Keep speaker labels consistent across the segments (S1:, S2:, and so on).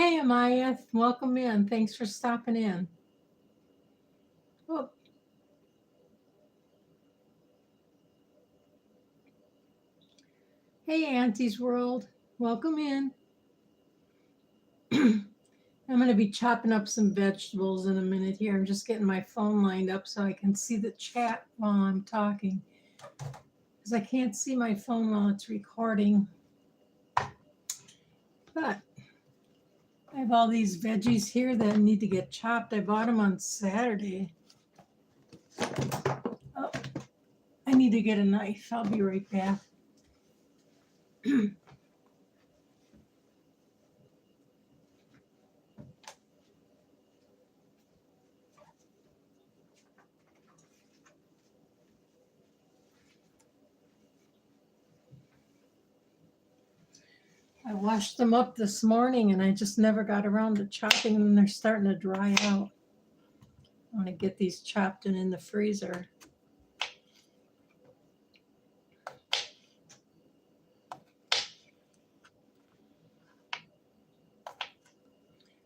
S1: Hey, Amaya, welcome in. Thanks for stopping in. Oh, hey, Auntie's World, welcome in. I'm going to be chopping up some vegetables in a minute here. I'm just getting my phone lined up so I can see the chat while I'm talking, because I can't see my phone while it's recording. But I have all these veggies here that need to get chopped. I bought them on Saturday. Oh, I need to get a knife. I'll be right back. I washed them up this morning and I just never got around to chopping them. They're starting to dry out. I want to get these chopped and in the freezer.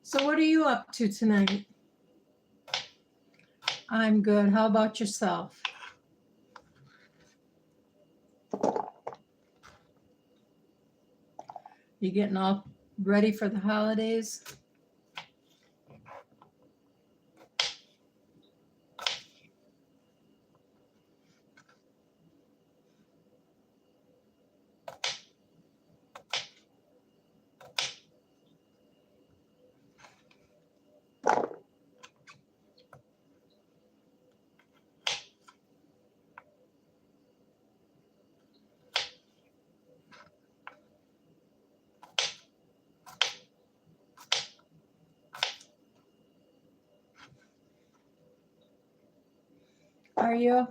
S1: So what are you up to tonight? I'm good. How about yourself? You getting all ready for the holidays? Are you?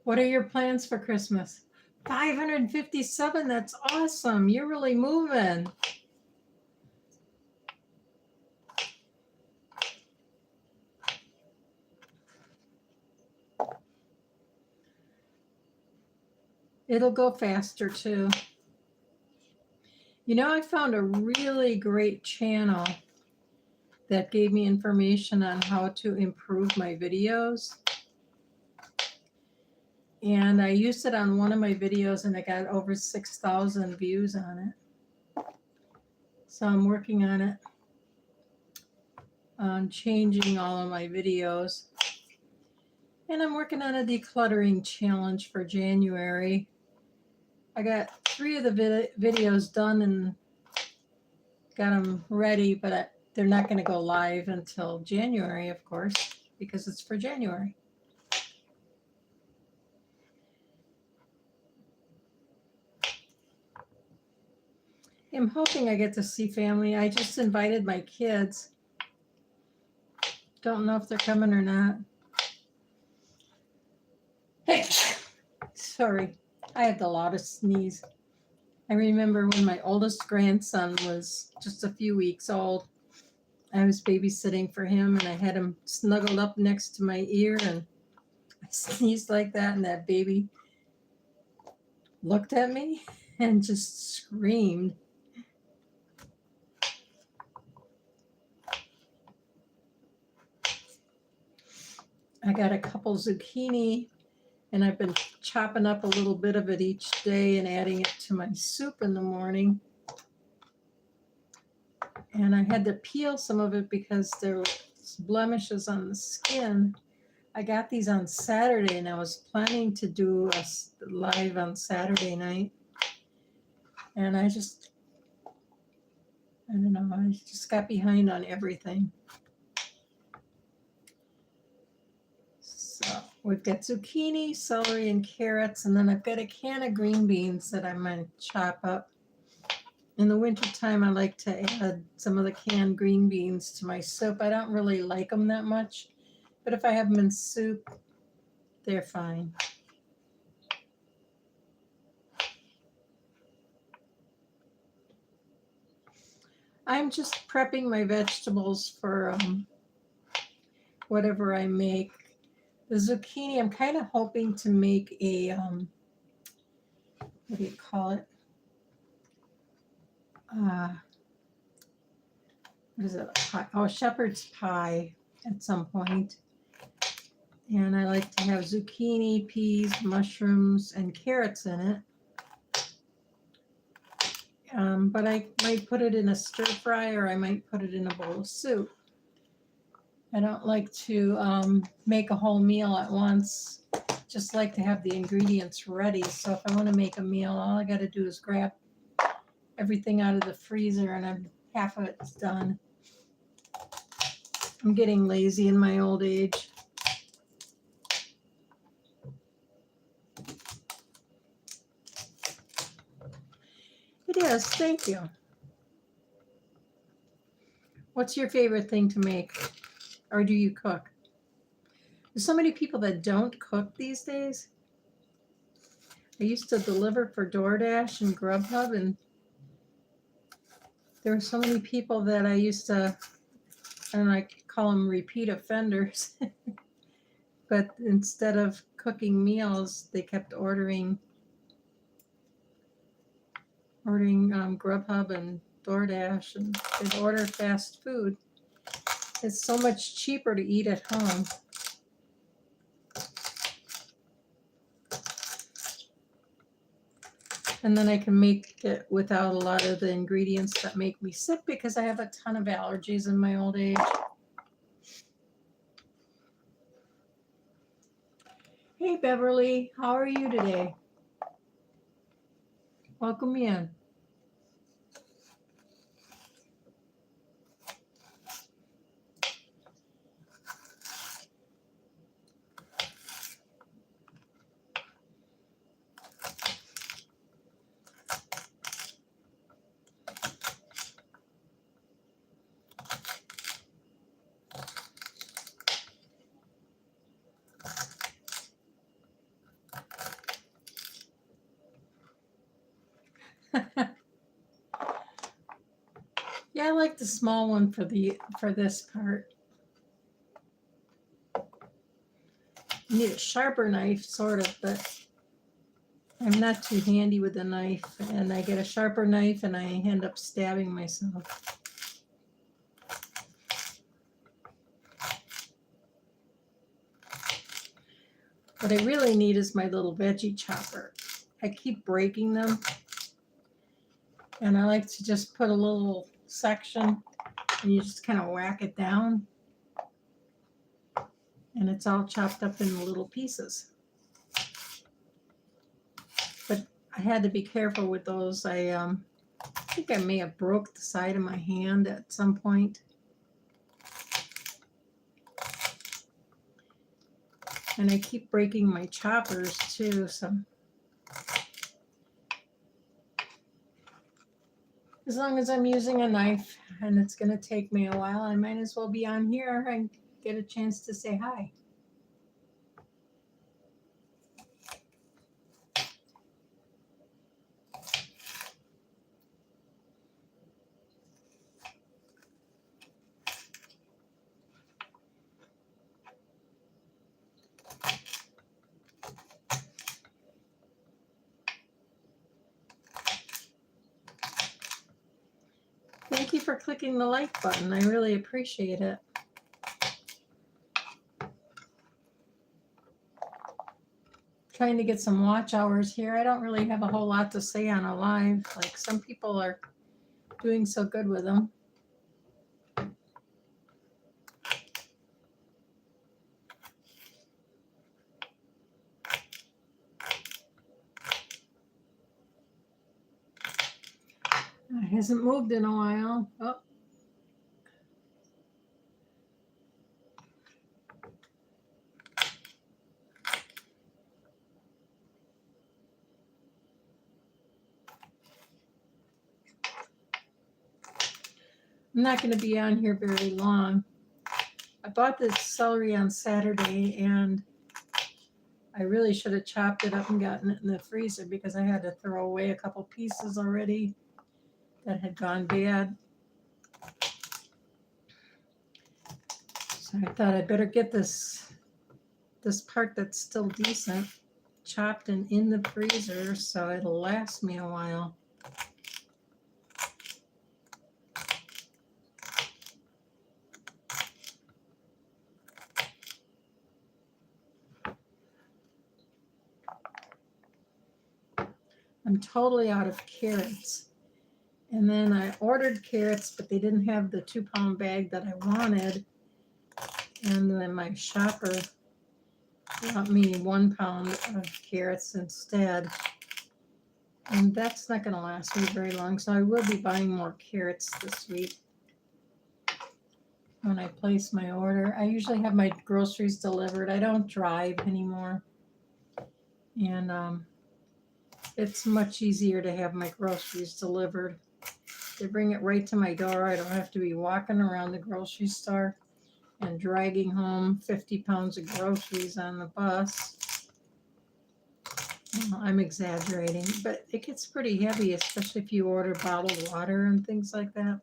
S1: What are your plans for Christmas? 557, that's awesome. You're really moving. It'll go faster too. You know, I found a really great channel that gave me information on how to improve my videos. And I used it on one of my videos and I got over 6,000 views on it. So I'm working on it, on changing all of my videos. And I'm working on a decluttering challenge for January. I got 3 of the videos done and got them ready, but they're not going to go live until January, of course, because it's for January. I'm hoping I get to see family. I just invited my kids. Don't know if they're coming or not. Hey, sorry, I had the loudest sneeze. I remember when my oldest grandson was just a few weeks old. I was babysitting for him and I had him snuggled up next to my ear and I sneezed like that and that baby looked at me and just screamed. I got a couple zucchini and I've been chopping up a little bit of it each day and adding it to my soup in the morning. And I had to peel some of it because there was blemishes on the skin. I got these on Saturday and I was planning to do a live on Saturday night. And I don't know, I just got behind on everything. So we've got zucchini, celery, and carrots, and then I've got a can of green beans that I'm going to chop up. In the wintertime, I like to add some of the canned green beans to my soup. I don't really like them that much, but if I have them in soup, they're fine. I'm just prepping my vegetables for whatever I make. The zucchini, I'm kind of hoping to make a, what do you call it? what is it? Pie? Oh, shepherd's pie at some point. And I like to have zucchini, peas, mushrooms, and carrots in it. But I might put it in a stir fry, or I might put it in a bowl of soup. I don't like to make a whole meal at once. Just like to have the ingredients ready. So if I want to make a meal, all I got to do is grab everything out of the freezer, and half of it's done. I'm getting lazy in my old age. It is. Thank you. What's your favorite thing to make? Or do you cook? There's so many people that don't cook these days. I used to deliver for DoorDash and Grubhub, and there were so many people that I used to, and I call them repeat offenders. But instead of cooking meals, they kept ordering Grubhub and DoorDash, and they'd order fast food. It's so much cheaper to eat at home. And then I can make it without a lot of the ingredients that make me sick, because I have a ton of allergies in my old age. Hey, Beverly, how are you today? Welcome in. Yeah, I like the small one for this part. You need a sharper knife, sort of, but I'm not too handy with a knife, and I get a sharper knife and I end up stabbing myself. What I really need is my little veggie chopper. I keep breaking them, and I like to just put a little section, and you just kind of whack it down, and it's all chopped up in little pieces. But I had to be careful with those. I think I may have broke the side of my hand at some point. And I keep breaking my choppers too, so as long as I'm using a knife and it's going to take me a while, I might as well be on here and get a chance to say hi. Thank you for clicking the like button. I really appreciate it. Trying to get some watch hours here. I don't really have a whole lot to say on a live. Like, some people are doing so good with them. It hasn't moved in a while. Oh. I'm not going to be on here very long. I bought this celery on Saturday, and I really should have chopped it up and gotten it in the freezer, because I had to throw away a couple pieces already that had gone bad. So I thought I'd better get this part that's still decent chopped and in the freezer, so it'll last me a while. I'm totally out of carrots. And then I ordered carrots, but they didn't have the 2-pound bag that I wanted. And then my shopper got me 1 pound of carrots instead. And that's not going to last me very long. So I will be buying more carrots this week when I place my order. I usually have my groceries delivered. I don't drive anymore. And it's much easier to have my groceries delivered. They bring it right to my door. I don't have to be walking around the grocery store and dragging home 50 pounds of groceries on the bus. Well, I'm exaggerating, but it gets pretty heavy, especially if you order bottled water and things like that.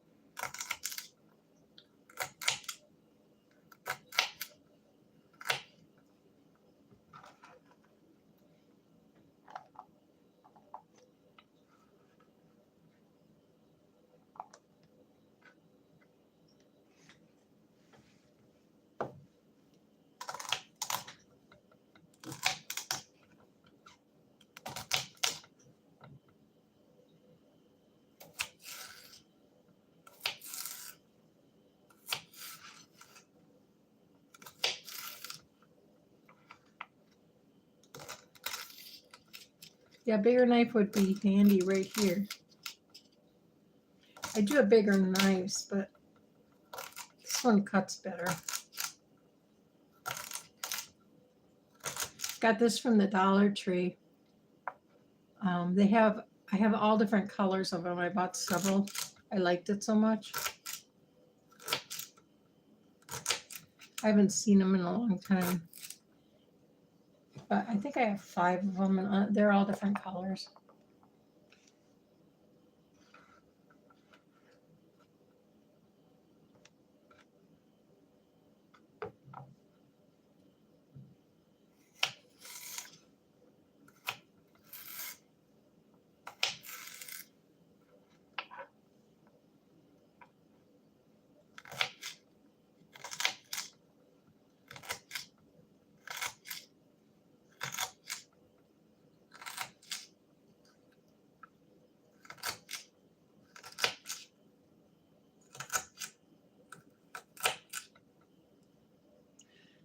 S1: Yeah, a bigger knife would be handy right here. I do have bigger knives, but this one cuts better. Got this from the Dollar Tree. I have all different colors of them. I bought several. I liked it so much. I haven't seen them in a long time. But I think I have 5 of them, and they're all different colors.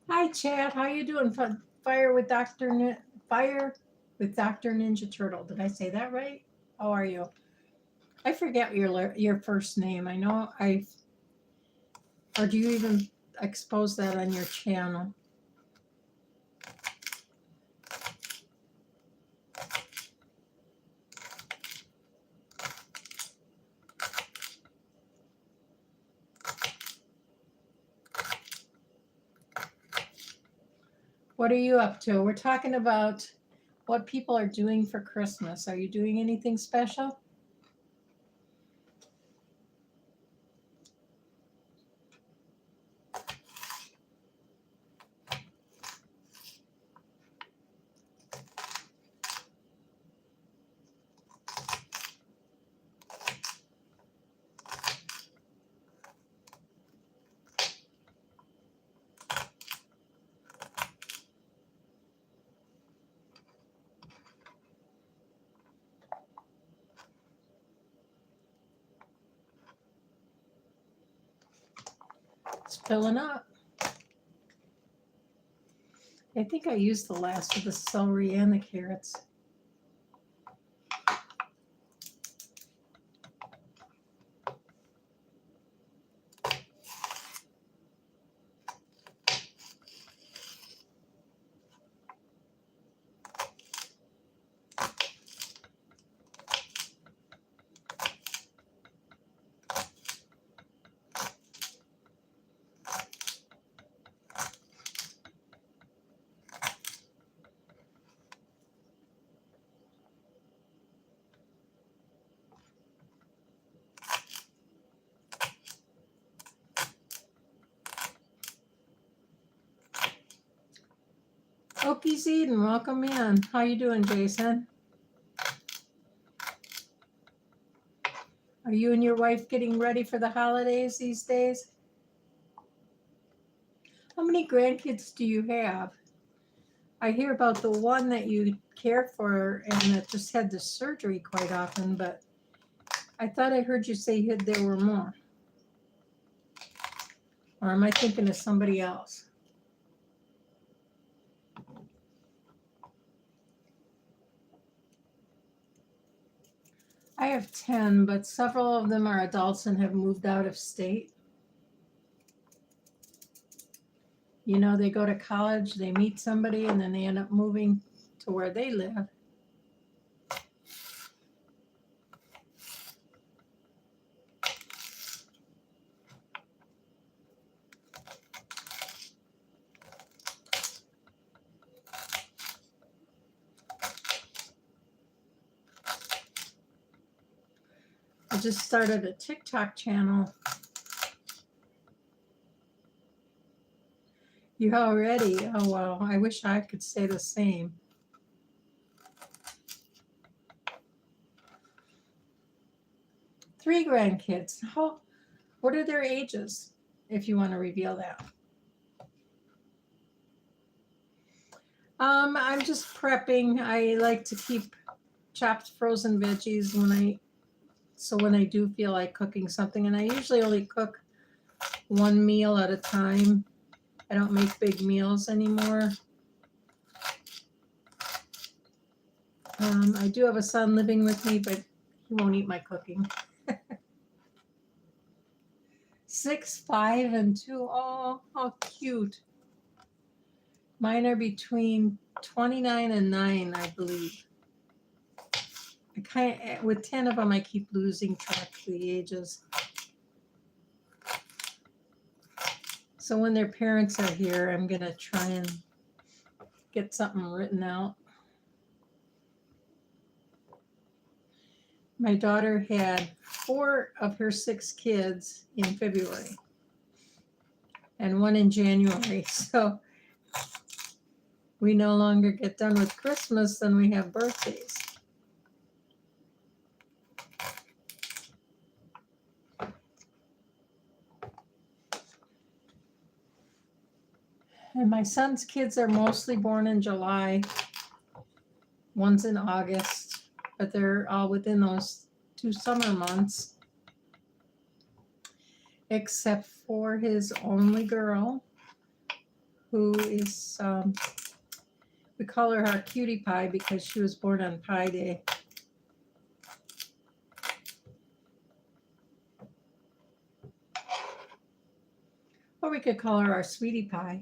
S1: Hi, Chad. How you doing? Fire with Dr. Ninja Turtle. Did I say that right? How are you? I forget your first name. I know or do you even expose that on your channel? What are you up to? We're talking about what people are doing for Christmas. Are you doing anything special? It's filling up. I think I used the last of the celery and the carrots. Okies Eden, welcome in. How you doing, Jason? Are you and your wife getting ready for the holidays these days? How many grandkids do you have? I hear about the one that you care for and that just had the surgery quite often, but I thought I heard you say there were more. Or am I thinking of somebody else? I have 10, but several of them are adults and have moved out of state. You know, they go to college, they meet somebody, and then they end up moving to where they live. I just started a TikTok channel. You already? Oh, well, I wish I could say the same. Three grandkids. What are their ages, if you want to reveal that? I'm just prepping. I like to keep chopped frozen veggies when I do feel like cooking something, and I usually only cook one meal at a time. I don't make big meals anymore. I do have a son living with me, but he won't eat my cooking. 6, 5, and 2. Oh, how cute. Mine are between 29 and 9, I believe. With 10 of them, I keep losing track of the ages. So when their parents are here, I'm going to try and get something written out. My daughter had 4 of her 6 kids in February and 1 in January. So we no longer get done with Christmas than we have birthdays. And my son's kids are mostly born in July. One's in August, but they're all within those 2 summer months, except for his only girl, who is, we call her our cutie pie because she was born on Pie Day. Or we could call her our sweetie pie.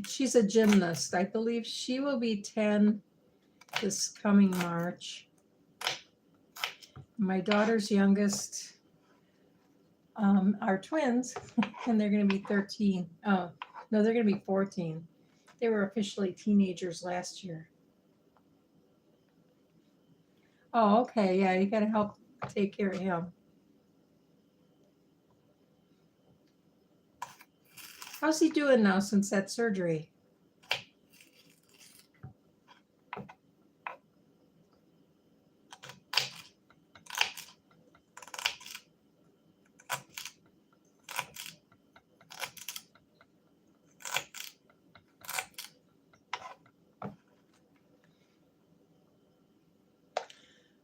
S1: She's a gymnast. I believe she will be 10 this coming March. My daughter's youngest are twins, and they're going to be 13. Oh, no, they're going to be 14. They were officially teenagers last year. Oh, okay. Yeah, you got to help take care of him. How's he doing now since that surgery?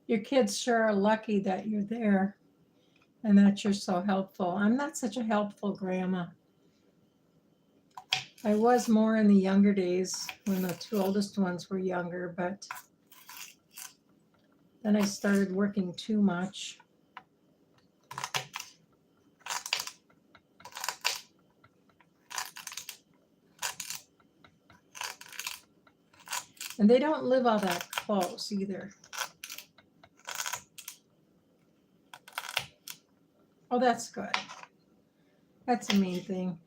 S1: Your kids sure are lucky that you're there and that you're so helpful. I'm not such a helpful grandma. I was more in the younger days when the 2 oldest ones were younger, but then I started working too much. And they don't live all that close either. Oh, that's good. That's the main thing.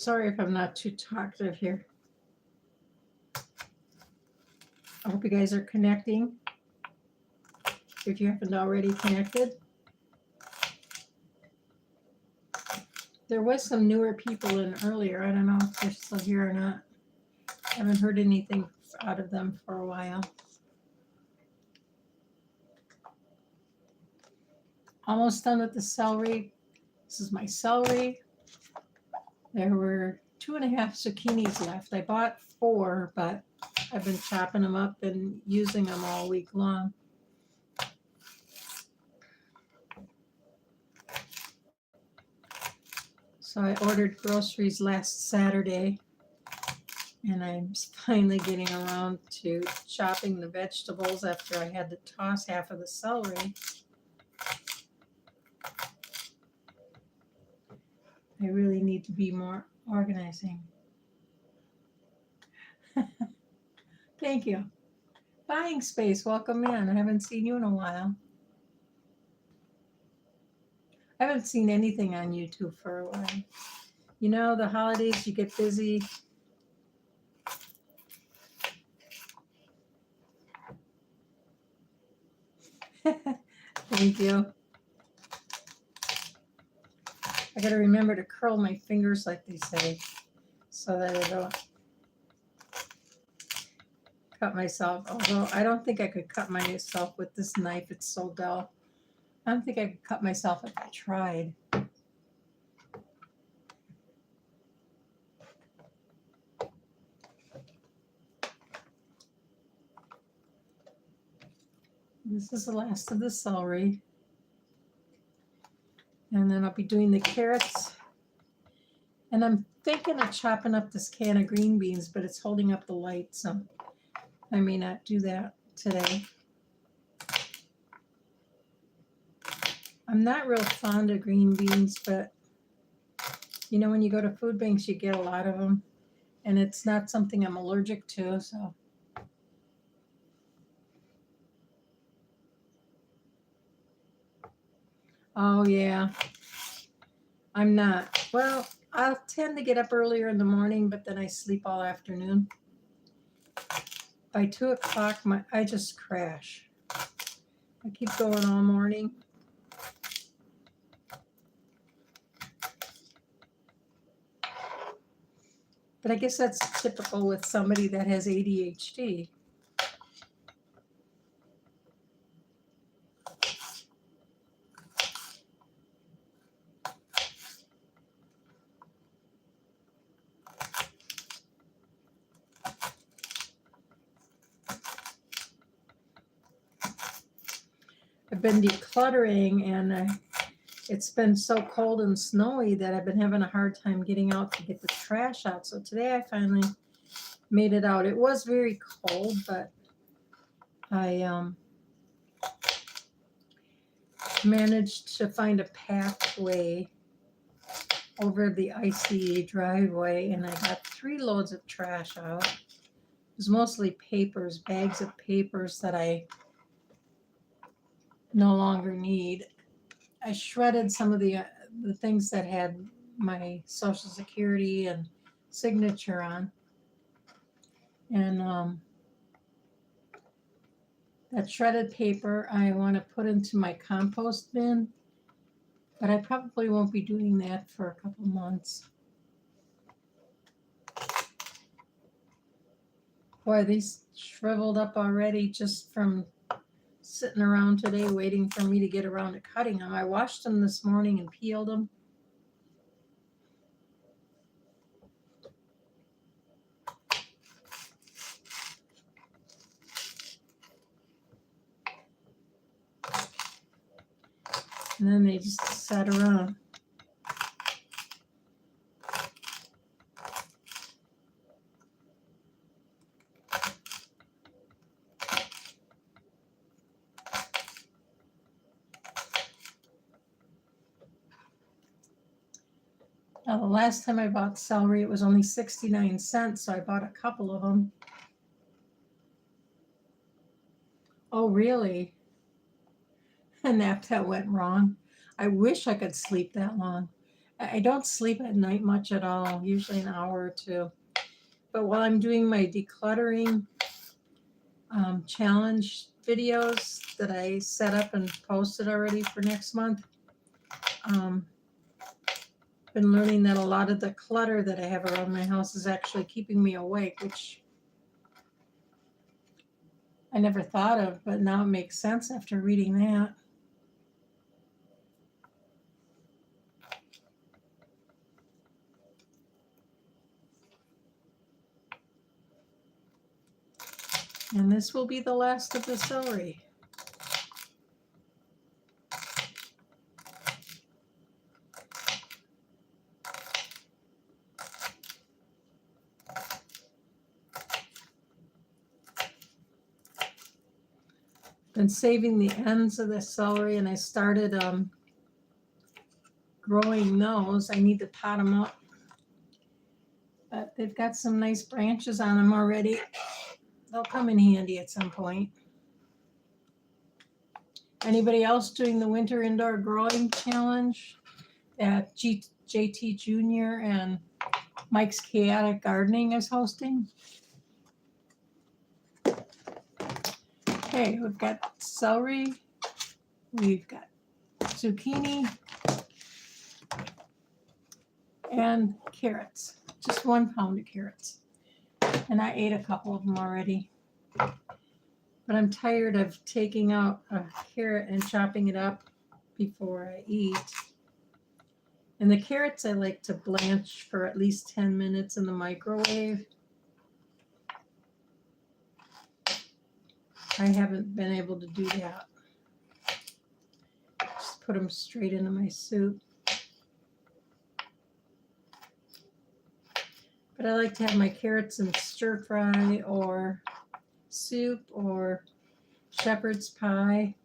S1: Sorry if I'm not too talkative here. I hope you guys are connecting. If you haven't already connected. There was some newer people in earlier. I don't know if they're still here or not. I haven't heard anything out of them for a while. Almost done with the celery. This is my celery. There were 2.5 zucchinis left. I bought 4, but I've been chopping them up and using them all week long. So I ordered groceries last Saturday, and I'm finally getting around to chopping the vegetables after I had to toss half of the celery. I really need to be more organizing. Thank you. Buying space, welcome in. I haven't seen you in a while. I haven't seen anything on YouTube for a while. You know, the holidays, you get busy. Thank you. I got to remember to curl my fingers, like they say, so that I don't cut myself. Although I don't think I could cut myself with this knife. It's so dull. I don't think I could cut myself if I tried. This is the last of the celery. And then I'll be doing the carrots. And I'm thinking of chopping up this can of green beans, but it's holding up the light, so I may not do that today. I'm not real fond of green beans, but you know, when you go to food banks, you get a lot of them. And it's not something I'm allergic to, so. Oh, yeah. I'm not. Well, I'll tend to get up earlier in the morning, but then I sleep all afternoon. By 2 o'clock, I just crash. I keep going all morning. But I guess that's typical with somebody that has ADHD. I've been decluttering, and it's been so cold and snowy that I've been having a hard time getting out to get the trash out. So today I finally made it out. It was very cold, but I managed to find a pathway over the icy driveway, and I got 3 loads of trash out. It was mostly papers, bags of papers that I no longer need. I shredded some of the things that had my Social Security and signature on, and that shredded paper I want to put into my compost bin, but I probably won't be doing that for a couple months. Boy, these shriveled up already just from sitting around today waiting for me to get around to cutting them. I washed them this morning and peeled them. And then they just sat around. Now, the last time I bought celery, it was only 69 cents, so I bought a couple of them. Oh, really? A nap that went wrong. I wish I could sleep that long. I don't sleep at night much at all, usually an hour or two. But while I'm doing my decluttering challenge videos that I set up and posted already for next month, been learning that a lot of the clutter that I have around my house is actually keeping me awake, which I never thought of, but now it makes sense after reading that. And this will be the last of the celery. Been saving the ends of the celery, and I started growing those. I need to pot them up, but they've got some nice branches on them already. They'll come in handy at some point. Anybody else doing the winter indoor growing challenge that JT Jr. and Mike's Chaotic Gardening is hosting? Okay, we've got celery, we've got zucchini, and carrots. Just 1 pound of carrots. And I ate a couple of them already. But I'm tired of taking out a carrot and chopping it up before I eat. And the carrots I like to blanch for at least 10 minutes in the microwave. I haven't been able to do that. Just put them straight into my soup. But I like to have my carrots in stir fry or soup or shepherd's pie.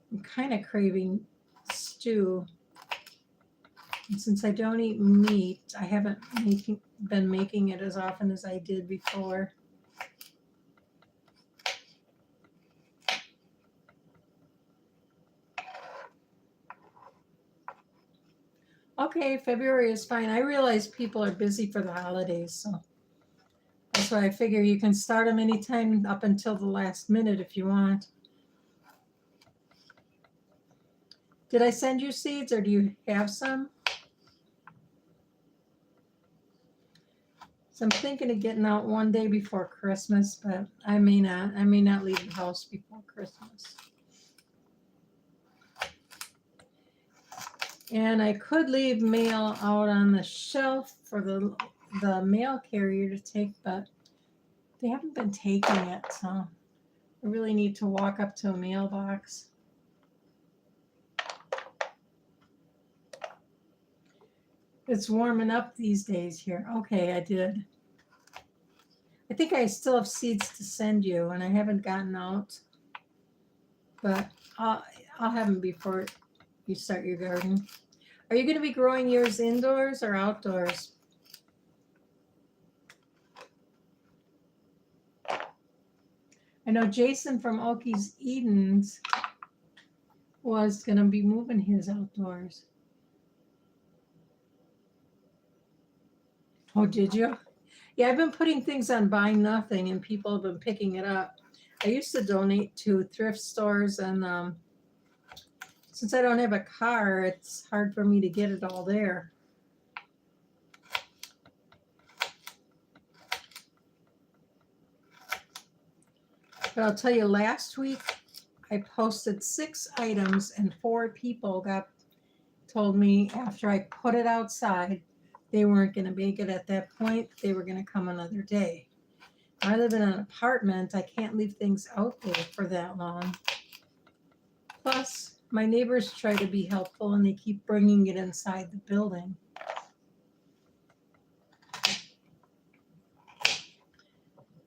S1: I'm kind of craving stew. And since I don't eat meat, I haven't been making it as often as I did before. Okay, February is fine. I realize people are busy for the holidays, so that's why I figure you can start them anytime up until the last minute if you want. Did I send you seeds, or do you have some? So I'm thinking of getting out one day before Christmas, but I may not. I may not leave the house before Christmas. And I could leave mail out on the shelf for the mail carrier to take, but they haven't been taking it, so I really need to walk up to a mailbox. It's warming up these days here. Okay, I did. I think I still have seeds to send you, and I haven't gotten out, but I'll have them before you start your garden. Are you going to be growing yours indoors or outdoors? I know Jason from Okies Edens was going to be moving his outdoors. Oh, did you? Yeah, I've been putting things on Buy Nothing, and people have been picking it up. I used to donate to thrift stores, and since I don't have a car, it's hard for me to get it all there. But I'll tell you, last week I posted 6 items, and 4 people told me after I put it outside, they weren't going to make it at that point. They were going to come another day. I live in an apartment. I can't leave things out there for that long. Plus, my neighbors try to be helpful, and they keep bringing it inside the building.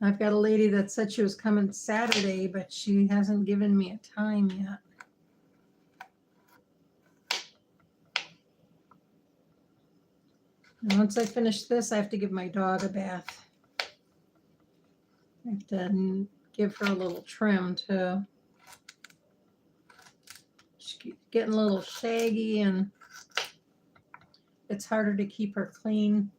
S1: I've got a lady that said she was coming Saturday, but she hasn't given me a time yet. And once I finish this, I have to give my dog a bath. I have to give her a little trim too. She's getting a little shaggy, and it's harder to keep her clean.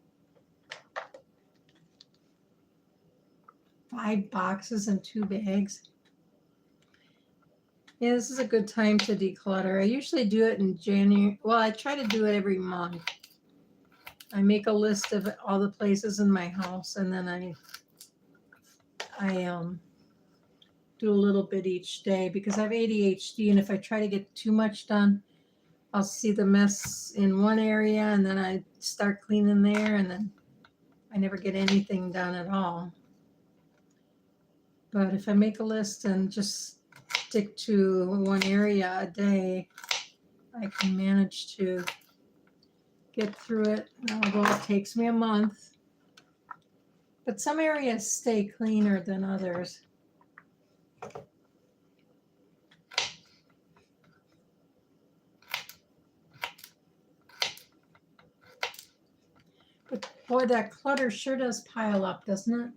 S1: 5 boxes and 2 bags. Yeah, this is a good time to declutter. I usually do it in January. Well, I try to do it every month. I make a list of all the places in my house, and then I do a little bit each day because I have ADHD, and if I try to get too much done, I'll see the mess in one area, and then I start cleaning there, and then I never get anything done at all. But if I make a list and just stick to one area a day, I can manage to get through it, although it takes me a month. But some areas stay cleaner than others. But boy, that clutter sure does pile up, doesn't it?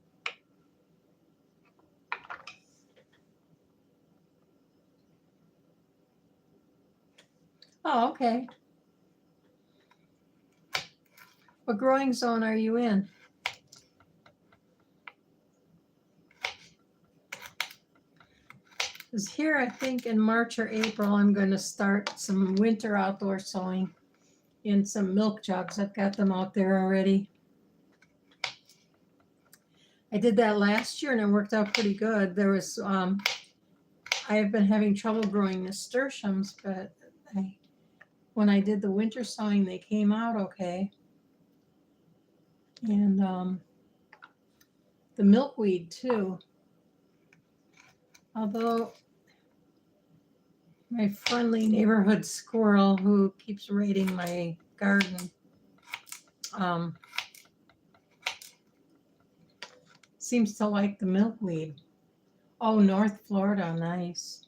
S1: Oh, okay. What growing zone are you in? Because here, I think in March or April, I'm going to start some winter outdoor sowing in some milk jugs. I've got them out there already. I did that last year and it worked out pretty good. There was, I have been having trouble growing nasturtiums, but when I did the winter sowing, they came out okay. And the milkweed too. Although my friendly neighborhood squirrel who keeps raiding my garden seems to like the milkweed. Oh, North Florida, nice.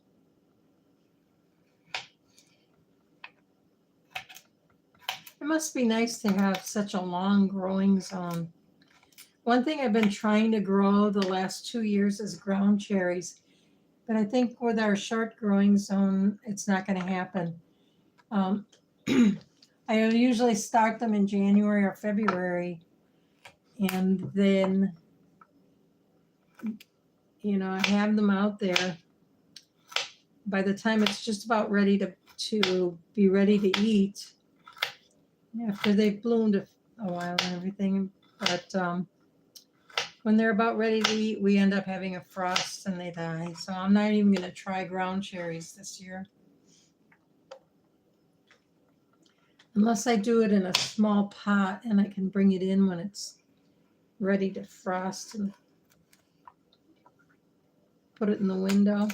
S1: It must be nice to have such a long growing zone. One thing I've been trying to grow the last 2 years is ground cherries, but I think with our short growing zone, it's not going to happen. I usually start them in January or February, and then, I have them out there. By the time it's just about ready to be ready to eat, after they've bloomed a while and everything, but when they're about ready to eat, we end up having a frost and they die. So I'm not even going to try ground cherries this year. Unless I do it in a small pot and I can bring it in when it's ready to frost and put it in the window.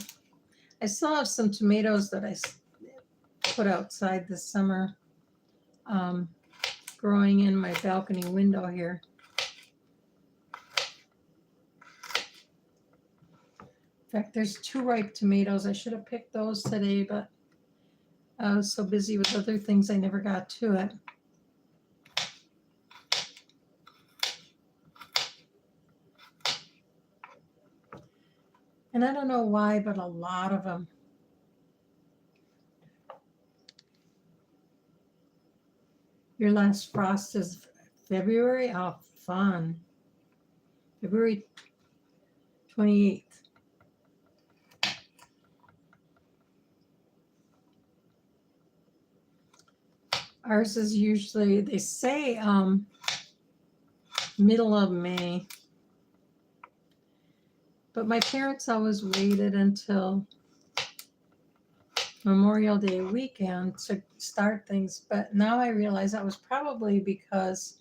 S1: I still have some tomatoes that I put outside this summer, growing in my balcony window here. In fact, there's 2 ripe tomatoes. I should have picked those today, but I was so busy with other things I never got to it. And I don't know why, but a lot of them. Your last frost is February? Oh, fun. February 28th. Ours is usually, they say, middle of May. But my parents always waited until Memorial Day weekend to start things. But now I realize that was probably because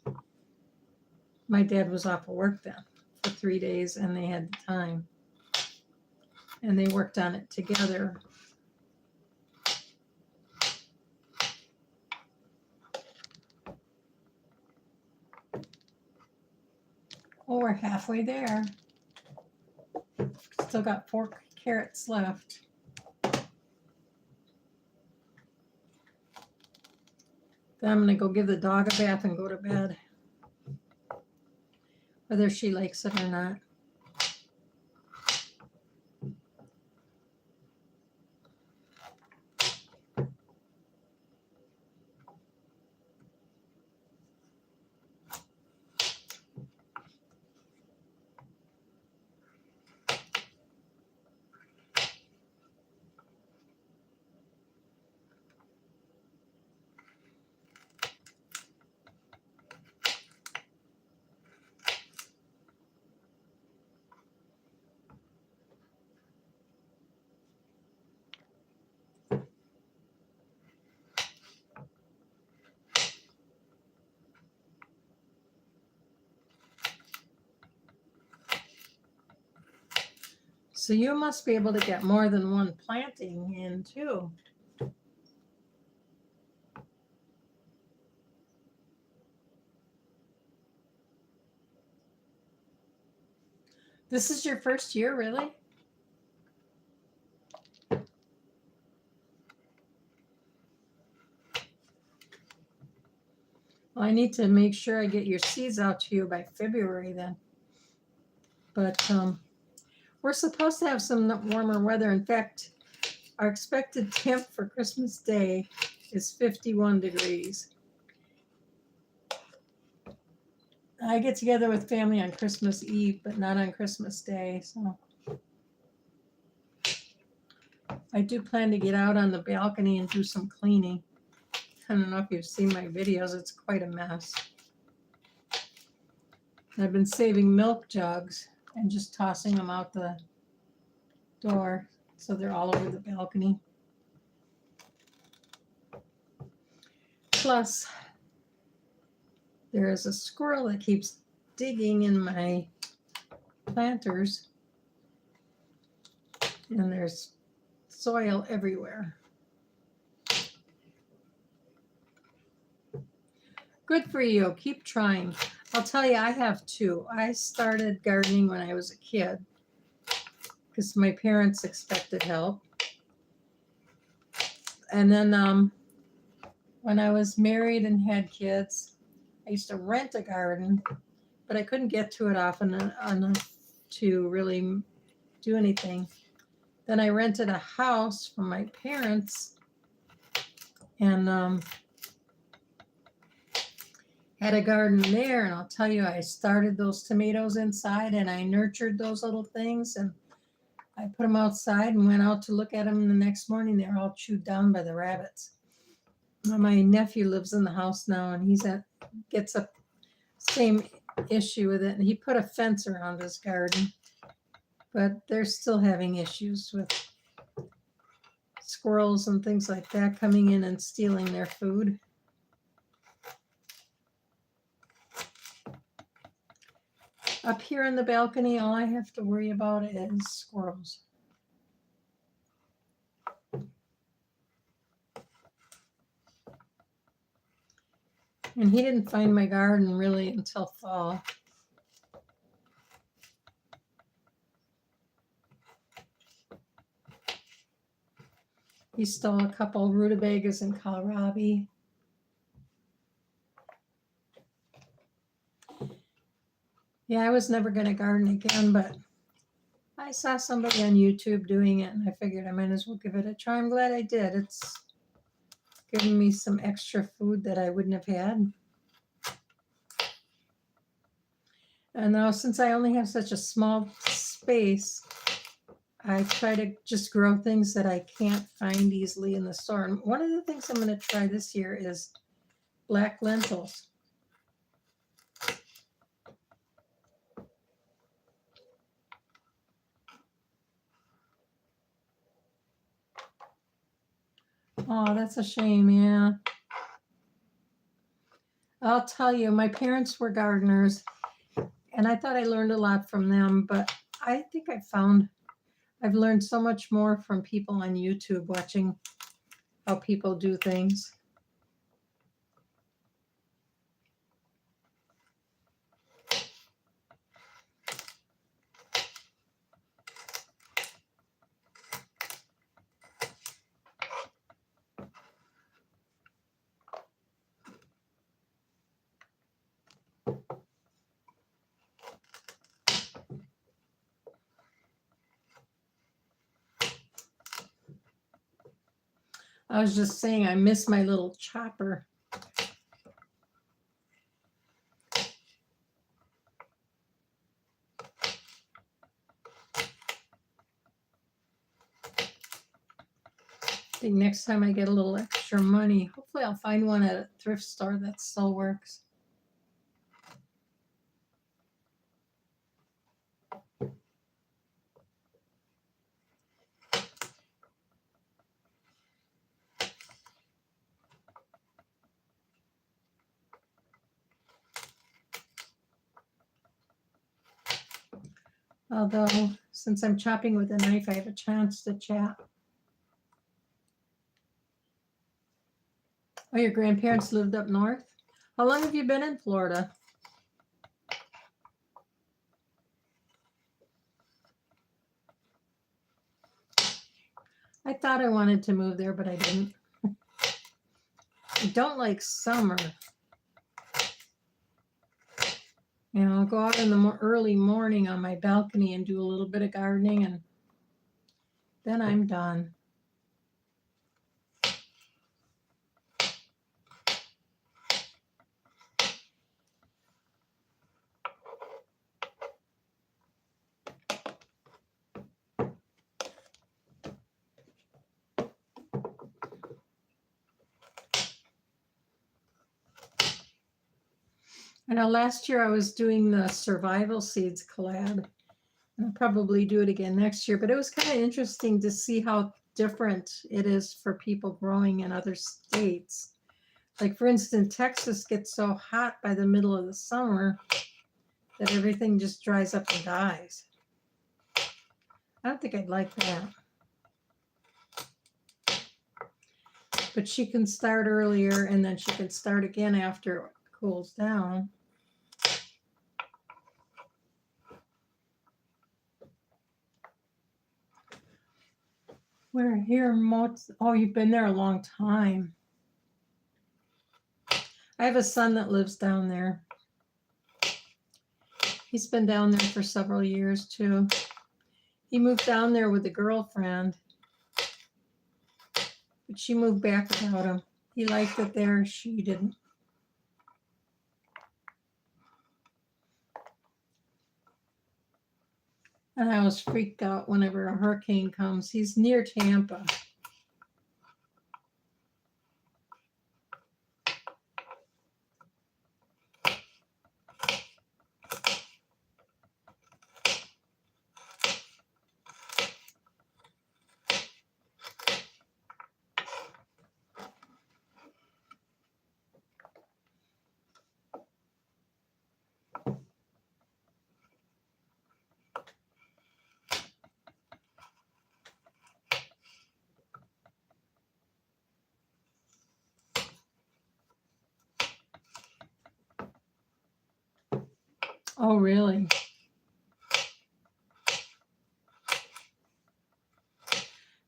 S1: my dad was off of work then for 3 days and they had the time. And they worked on it together. Oh, we're halfway there. Still got 4 carrots left. Then I'm going to go give the dog a bath and go to bed, whether she likes it or not. So you must be able to get more than one planting in too. This is your first year, really? Well, I need to make sure I get your seeds out to you by February then. But we're supposed to have some warmer weather. In fact, our expected temp for Christmas Day is 51 degrees. I get together with family on Christmas Eve, but not on Christmas Day. So I do plan to get out on the balcony and do some cleaning. I don't know if you've seen my videos. It's quite a mess. I've been saving milk jugs and just tossing them out the door so they're all over the balcony. Plus, there is a squirrel that keeps digging in my planters, and there's soil everywhere. Good for you. Keep trying. I'll tell you, I have too. I started gardening when I was a kid because my parents expected help. And then when I was married and had kids, I used to rent a garden, but I couldn't get to it often enough to really do anything. Then I rented a house from my parents and had a garden there. And I'll tell you, I started those tomatoes inside and I nurtured those little things. And I put them outside and went out to look at them the next morning. They're all chewed down by the rabbits. My nephew lives in the house now and gets a same issue with it. And he put a fence around his garden, but they're still having issues with squirrels and things like that coming in and stealing their food. Up here on the balcony, all I have to worry about is squirrels. And he didn't find my garden really until fall. He stole a couple rutabagas and kohlrabi. Yeah, I was never going to garden again, but I saw somebody on YouTube doing it, and I figured I might as well give it a try. I'm glad I did. It's given me some extra food that I wouldn't have had. And now, since I only have such a small space, I try to just grow things that I can't find easily in the store. And one of the things I'm going to try this year is black lentils. Oh, that's a shame, yeah. I'll tell you, my parents were gardeners, and I thought I learned a lot from them, but I think I've learned so much more from people on YouTube watching how people do things. I was just saying I miss my little chopper. I think next time I get a little extra money, hopefully I'll find one at a thrift store that still works. Although, since I'm chopping with a knife, I have a chance to chat. Oh, your grandparents lived up north? How long have you been in Florida? I thought I wanted to move there, but I didn't. I don't like summer. You know, I'll go out in the early morning on my balcony and do a little bit of gardening, and then I'm done. I know last year I was doing the survival seeds collab. I'll probably do it again next year, but it was kind of interesting to see how different it is for people growing in other states. Like, for instance, Texas gets so hot by the middle of the summer that everything just dries up and dies. I don't think I'd like that. But she can start earlier, and then she can start again after it cools down. We're here most. Oh, you've been there a long time. I have a son that lives down there. He's been down there for several years too. He moved down there with a girlfriend, but she moved back without him. He liked it there, she didn't. And I was freaked out whenever a hurricane comes. He's near Tampa. Oh, really?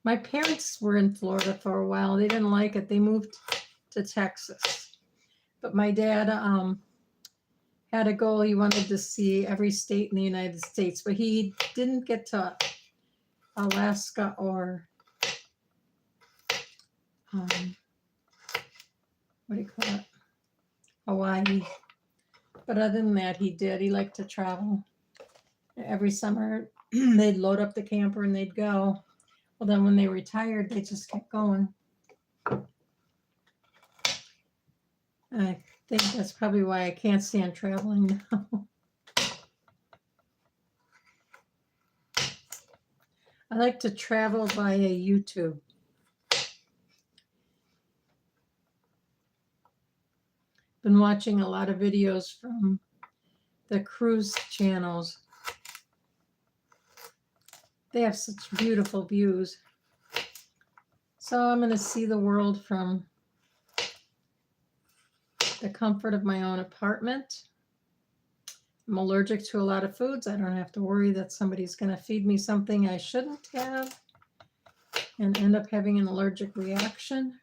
S1: My parents were in Florida for a while. They didn't like it. They moved to Texas. But my dad had a goal. He wanted to see every state in the United States, but he didn't get to Alaska or what do you call it? Hawaii. But other than that, he did. He liked to travel. Every summer, they'd load up the camper and they'd go. Well, then when they retired, they just kept going. I think that's probably why I can't stand traveling now. I like to travel via YouTube. Been watching a lot of videos from the cruise channels. They have such beautiful views. So I'm going to see the world from the comfort of my own apartment. I'm allergic to a lot of foods. I don't have to worry that somebody's going to feed me something I shouldn't have and end up having an allergic reaction.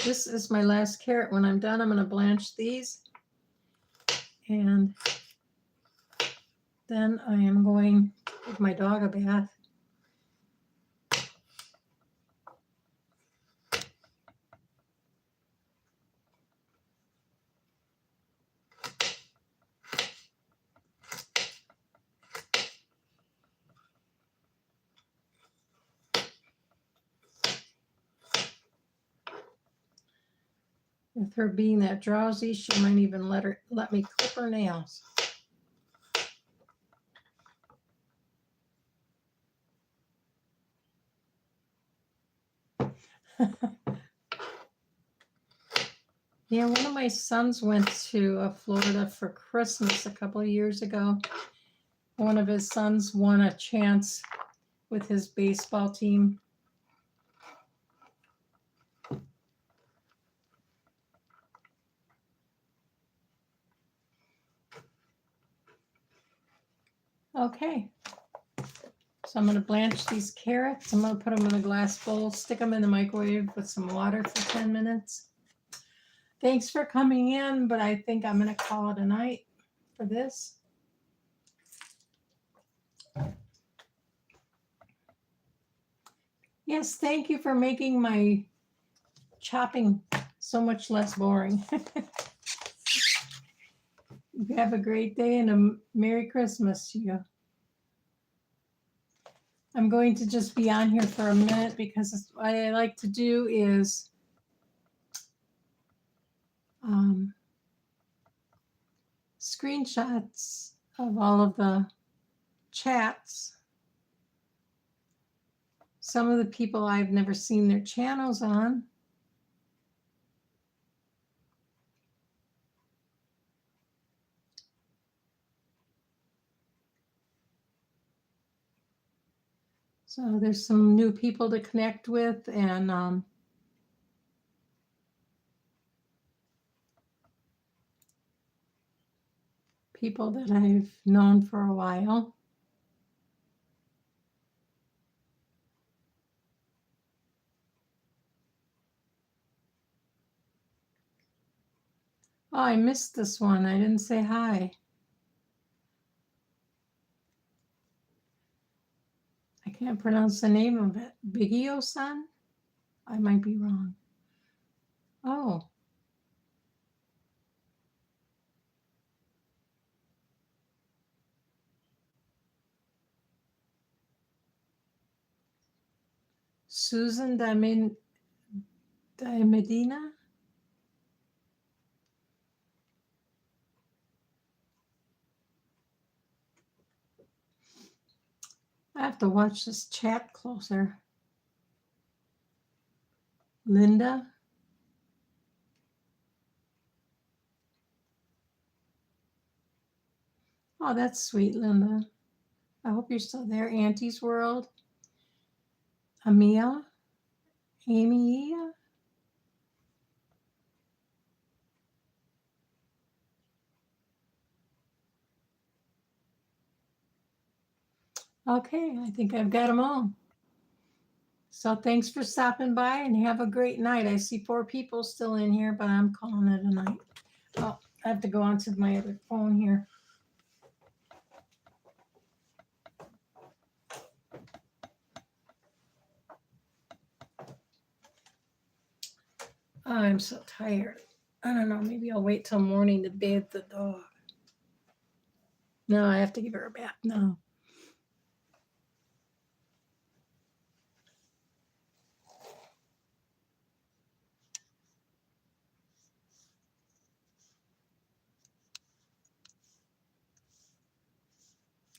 S1: This is my last carrot. When I'm done, I'm going to blanch these. And then I am going to give my dog a bath. With her being that drowsy, she might even let me clip her nails. Yeah, one of my sons went to Florida for Christmas a couple of years ago. One of his sons won a chance with his baseball team. Okay, so I'm going to blanch these carrots. I'm going to put them in a glass bowl, stick them in the microwave with some water for 10 minutes. Thanks for coming in, but I think I'm going to call it a night for this. Yes, thank you for making my chopping so much less boring. You have a great day and a Merry Christmas to you. I'm going to just be on here for a minute because what I like to do is screenshots of all of the chats. Some of the people I've never seen their channels on. So there's some new people to connect with and people that I've known for a while. Oh, I missed this one. I didn't say hi. I can't pronounce the name of it. Bigio-san? I might be wrong. Oh. Susan Medina? I have to watch this chat closer. Linda? Oh, that's sweet, Linda. I hope you're still there. Auntie's World? Amia? Amy? Okay, I think I've got them all. So thanks for stopping by and have a great night. I see 4 people still in here, but I'm calling it a night. Oh, I have to go on to my other phone here. Oh, I'm so tired. I don't know, maybe I'll wait till morning to bathe the dog. No, I have to give her a bath now.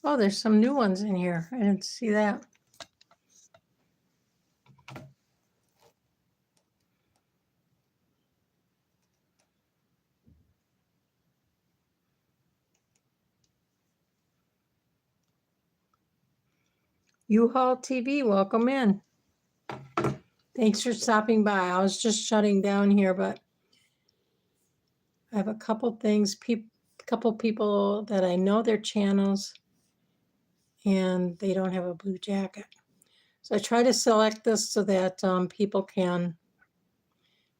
S1: Oh, there's some new ones in here. I didn't see that. U-Haul TV, welcome in. Thanks for stopping by. I was just shutting down here, but I have a couple things, couple people that I know their channels and they don't have a blue jacket. So I try to select this so that people can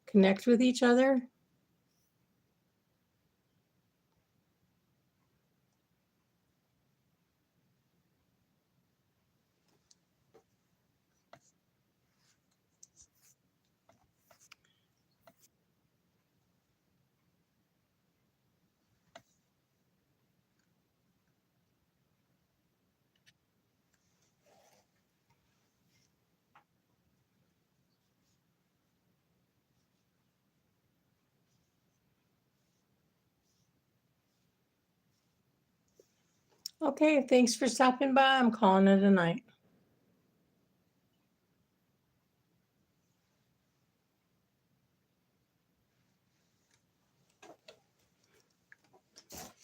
S1: connect with each other. Okay, thanks for stopping by. I'm calling it a night.